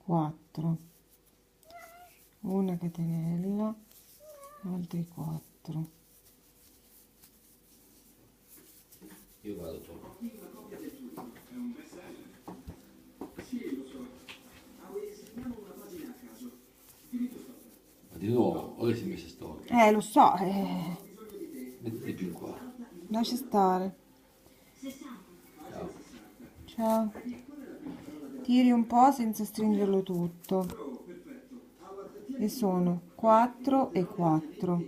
4, una catenella, altri 4. Io vado solo. Ma di nuovo, ora si è messa storta. Lo so, Mettiti più qua. lascia stare. Ciao. Ciao. Tiri un po' senza stringerlo tutto. E sono 4 e 4.